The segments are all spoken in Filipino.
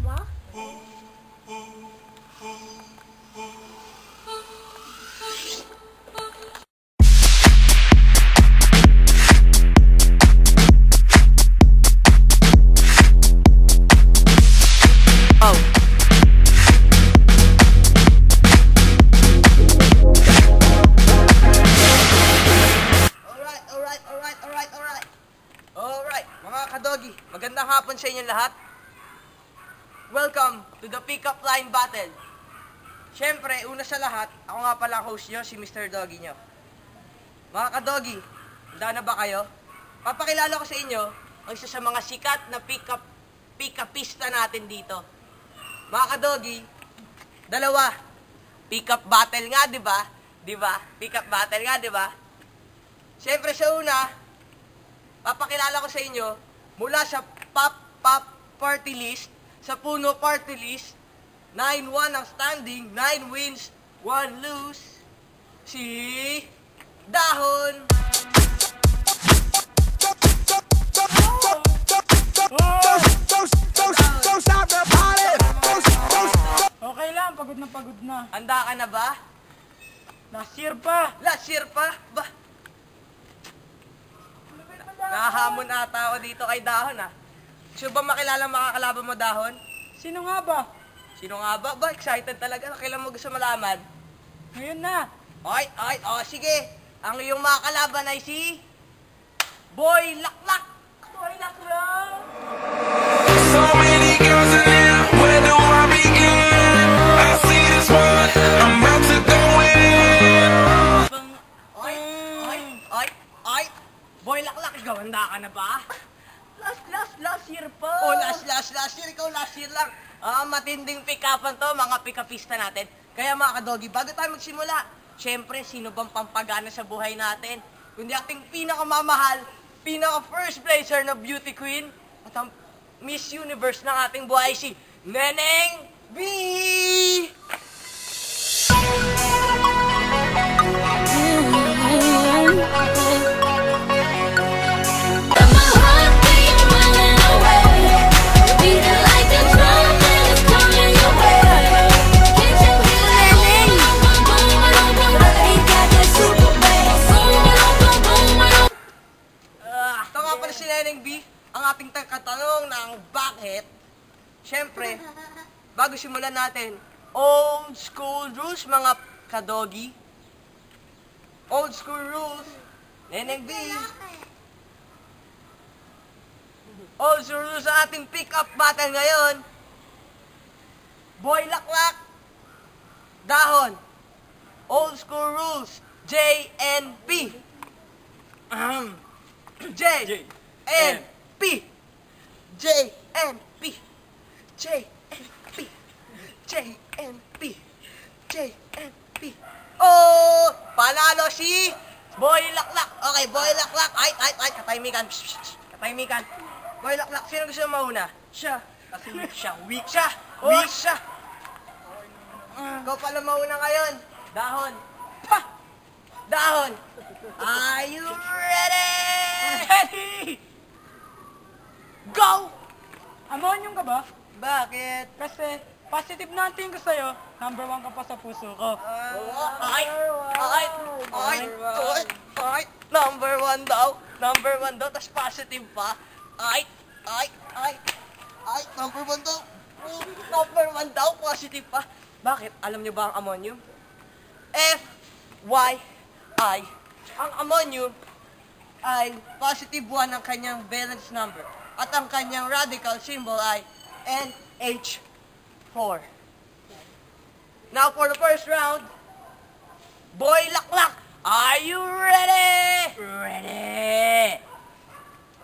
ba? Oh. Alright, mga kadogi, magandang hapon sa inyo lahat. Welcome to the pick-up line battle. Siyempre, una sa lahat, ako nga pala ang host nyo, si Mr. Doggy nyo. Mga kadogi, handa na ba kayo? Papakilala ko sa inyo ang isa sa mga sikat na pick-upista natin dito. Mga kadogi, dalawa. Pick-up battle nga, di ba? Pick-up battle nga, di ba? Siyempre sa una, papakilala ko sa inyo mula sa Pop Party List, sa Puno Party List, 9-1 ang standing, 9 wins, 1 lose, si Dahon. Okay lang, pagod na. Handa ka na ba? Last year pa. Last year pa? Ba? Nahamon ata ako dito kay Dahon ah. Gusto ba makilala ang makakalaban mo, Dahon? Sino nga ba? Sino nga ba? Ba, excited talaga. Kailan mo gusto malaman? Ngayon na. Sige. Ang iyong makakalaban ay si Boy Laklak. Boy Laklak. So many girls in there, where do I begin? I see this one, I'm about to go in. Boy Laklak, ikaw handa ka na ba? Last year pa. Oh, last year. Ikaw last year lang. Matinding pick-upan to, mga pick-upista natin. Kaya mga kadogi, bago tayo magsimula, syempre, sino bang pampagana sa buhay natin? Kundi ating pinakamamahal, pinaka-first placer na beauty queen, at ang Miss Universe ng ating buhay, si Neneng B! Si Neneng B, ang ating katanong ng bakit. Siyempre, bago simulan natin, old school rules mga kadogi. Old school rules. Neneng B. Old school rules sa ating pick-up battle ngayon. Boy Laklak. Dahon. Old school rules. JNP. JNP. Oh! Panalo si Boy Laklak. Okay, Boy Laklak. Ay, katahimikan. Katahimikan. Boy Laklak, sino gusto mauna? Siya. Kasi weak siya. Weak siya. Ikaw pala mauna ngayon. Dahon. Pa! Dahon. Are you ready? Ready! Go! Amonyong ka ba? Bakit? Kasi positive na ang tingin ko sa'yo. Number 1 ka pa sa puso ko. Number 1 daw. Number 1 daw, tas positive pa. Number 1 daw. Number 1 daw, positive pa. Bakit? Alam niyo ba ang ammonium? FYI. Ang ammonium ay positive 1 ang kanyang valence number. At ang kanyang radical symbol ay NH4. Now for the first round, Boy Laklak, are you ready? Ready!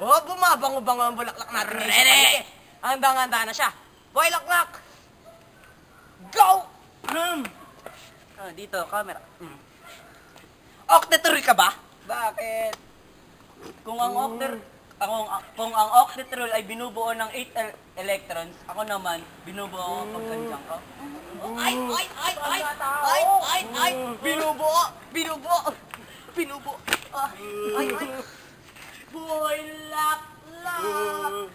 Oh, bumabango-bango ang bulaklak natin ngayon. Ready! Handang-handa na siya. Boy Laklak, go! Dito, camera. Octetrol ka ba? Bakit? Kung ang octetrol ay binubuo ng 8 electrons, ako naman, binubuo ako pagkandyang ko. Binubuo. Boy Laklak.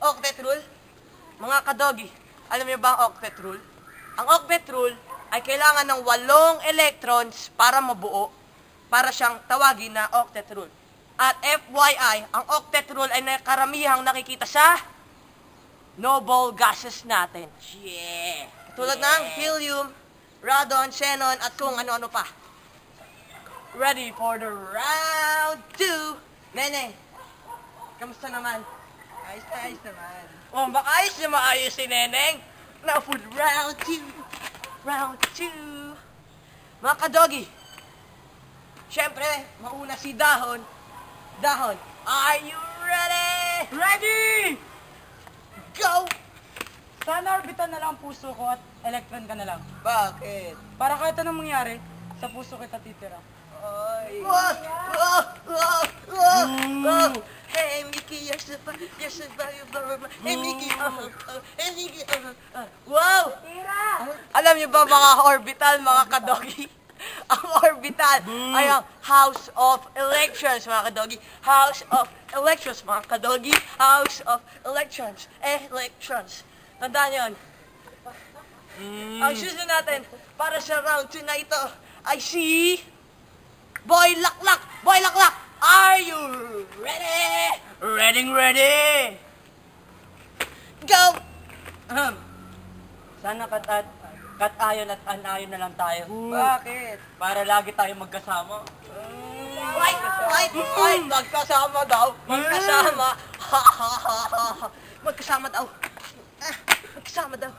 Octetrol? Mga kadogi, alam niyo ba ang octet rule? Ang octet rule ay kailangan ng 8 electrons para mabuo, para siyang tawagin na octet rule. At FYI, ang octet rule ay karamihang nakikita sa noble gases natin. Yeah! Tulad ng helium, radon, xenon, at kung ano-ano pa. Ready for the round 2. Neneng, kamusta naman? Ayos na ayos naman. Oh, maayos na maayos si Neneng. Now for the round 2. Round 2. Mga kadogi, syempre, mauna si Dahon. Dahon, are you ready? Ready! Go! Sana orbital na lang ang puso ko at electron ka na lang. Bakit? Para kahit anong mangyari, sa puso kita titira. Ay. Whoa! Whoa! Whoa! Whoa! Whoa! Hey, Mickey, you're so valuable. Hey, Mickey, hey, Mickey, wow! Alam niyo ba mga orbital, mga kadogi? Ang orbital ay ang House of Electrons, mga kadogi. House of Electrons, mga kadogi. House of Electrons. Electrons. Tandaan yun. Ang susunod natin para sa round 2 na ito ay si Boy Laklak. Boy Laklak, are you ready? Ready. Go! Sana kat-ayon at anayon na lang tayo. Bakit? Para lagi tayo magkasama. Wait! Magkasama daw. Magkasama. Magkasama daw. Magkasama daw.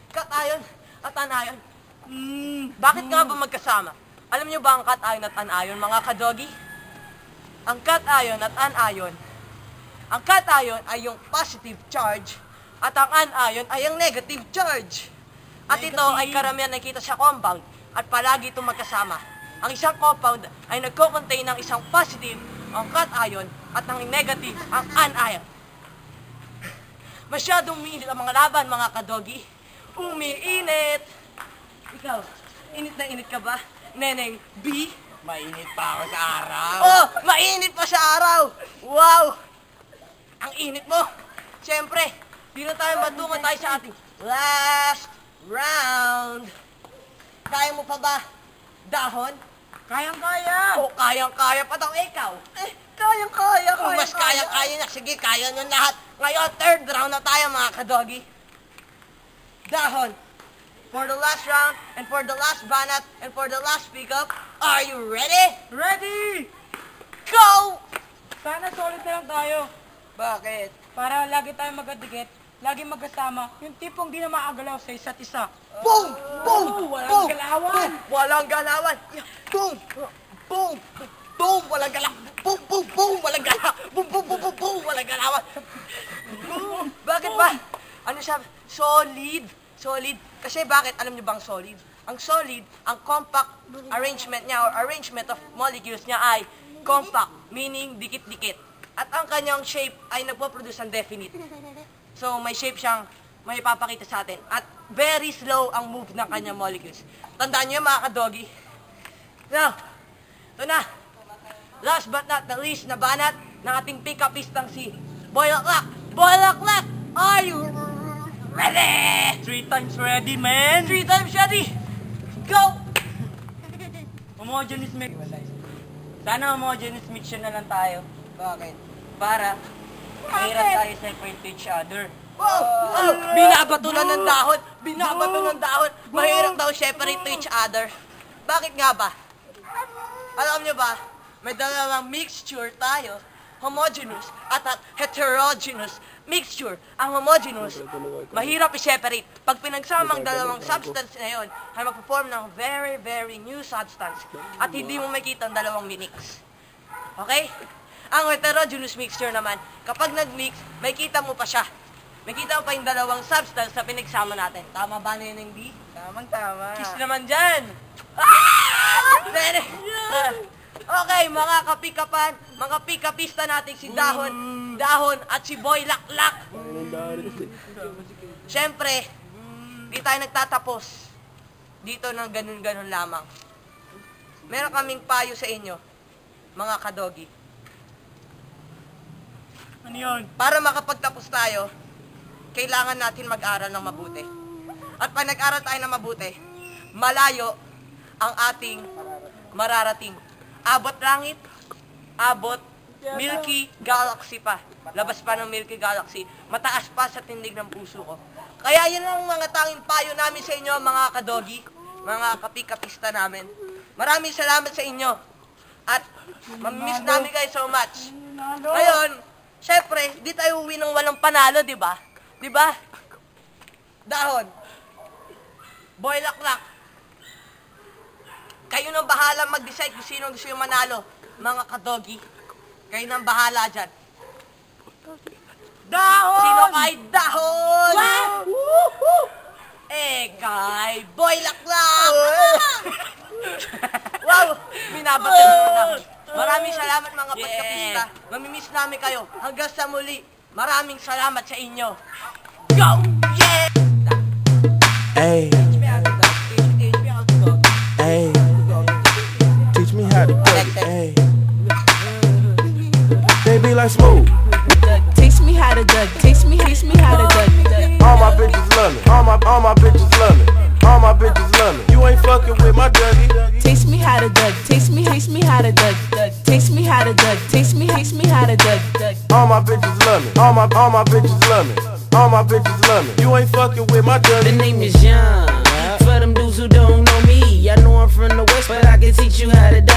Kat-ayon at anayon. Bakit nga ba magkasama? Alam niyo ba ang kat-ayon at anayon, mga kadogi? Ang kat-ayon at anayon, ang kat-ayon ay yung positive charge at ang anion ay yung negative charge. At ito ay karamihan nakikita sa compound at palagi itong magkasama. Ang isang compound ay nagko-contain ng isang positive, ang cation, at ang negative, ang anion. Masyadong umiinit ang mga laban, mga kadogi. Umiinit! Ikaw, init na init ka ba? Neneng B? Mainit pa ako sa araw. Oh, mainit pa sa araw! Wow! Ang init mo! Siyempre, dito tayo matungan tayo sa ating last round. Kaya mo pa ba, Dahon? Kayang-kaya! O kayang-kaya pa daw ikaw? Kayang-kaya, Kung mas kaya-kaya na, sige, kaya nyo lahat. Ngayon, third round na tayo, mga kadogi. Dahon, for the last round, and for the last banat, and for the last pick-up, are you ready? Ready! Go! Sana solid na lang tayo. Bakit? Para lagi tayo magkadikit, lagi magkasama, yung tipong di na maagalaw sa isa't isa. Boom! Boom! Walang Boom! galawan. Boom! Walang galawan! Boom! Boom! Boom! Walang galawan! Boom! Boom! Boom! Walang galawan! Boom! Boom! Boom! Boom! Boom! Walang galawan! Boom! Bakit ba? Ano siya? Solid! Solid. Kasi bakit? Alam niyo bang solid? Ang solid, ang compact arrangement niya or arrangement of molecules niya ay compact, meaning dikit-dikit. At ang kanyang shape ay nagpo-produce ng definite. So, may shape siyang may ipapakita sa atin. At very slow ang move ng kanyang molecules. Tandaan niyo mga kadogi. Now, ito na. Last but not the least na banat ng ating pick-upistang si Boy Laklak. Boy Laklak, are you ready? 3 times ready, man! 3 times ready. Go! Homogeneous mix. Sana homogeneous mixture na lang tayo. Bakit? Para mahirap tayo separate to each other. Ano? Binabato na ng dahon. Binabato ng dahon. Mahirap daw separate to each other. Bakit nga ba? Alam niyo ba, may dalawang mixture tayo. Homogeneous at heterogeneous mixture. Ang homogeneous, mahirap i-separate. Pag pinagsama ang dalawang substance na yun, ay magpo-form ng very, very new substance. At hindi mo makita ang dalawang minix. Okay? Ang heterogeneous mixture naman, kapag nag-mix, may kita mo pa siya. May kita mo pa yung dalawang substance na pinagsama natin. Tama ba na yun yung B? Tamang-tama. Kiss naman dyan! Ah! Okay, mga kapikapan, mga pikapista natin si Dahon, Dahon at si Boy Laklak. Siyempre, di tayo nagtatapos dito ng ganun-ganun lamang. Meron kaming payo sa inyo, mga kadogi. Ano yun? Para makapagtapos tayo, kailangan natin mag-aral ng mabuti. At pag nag-aral tayo ng mabuti, malayo ang ating mararating. Abot langit, abot Milky Galaxy pa. Labas pa ng Milky Galaxy. Mataas pa sa tindig ng puso ko. Kaya yun ang mga tanging payo namin sa inyo, mga kadogi, mga kapikapista namin. Maraming salamat sa inyo. At mamimiss namin kayo so much. Ngayon, syempre, di tayo uwi ng walang panalo, di ba? Di ba? Dahon. Boy Laklak. Kayo nang bahala mag-decide kung sino gusto yung manalo. Mga kadogi, kayo nang bahala dyan. Dahon! Sino kay Dahon? Wow! Kay Boy Laklak! Wow! Binabatid mo namin. Maraming salamat mga pagkapista. Mamimiss namin kayo. Hanggang sa muli, maraming salamat sa inyo. Go! Yeah! Hey, hey, teach me how to duck. Hey, they be like smooth. Teach me how to duck. Teach me how to duck. All my bitches love me. All my bitches love me. All my bitches love me. You ain't fucking with my Dougie. Teach me how to duck. Teach me how to duck. Teach me how to duck. Teach me how to duck. All my bitches love me. All my bitches love me. All my bitches love me. You ain't fucking with my The Dougie. name is Young. For them dudes who don't know me, I know I'm from the west, but I can teach you how to duck.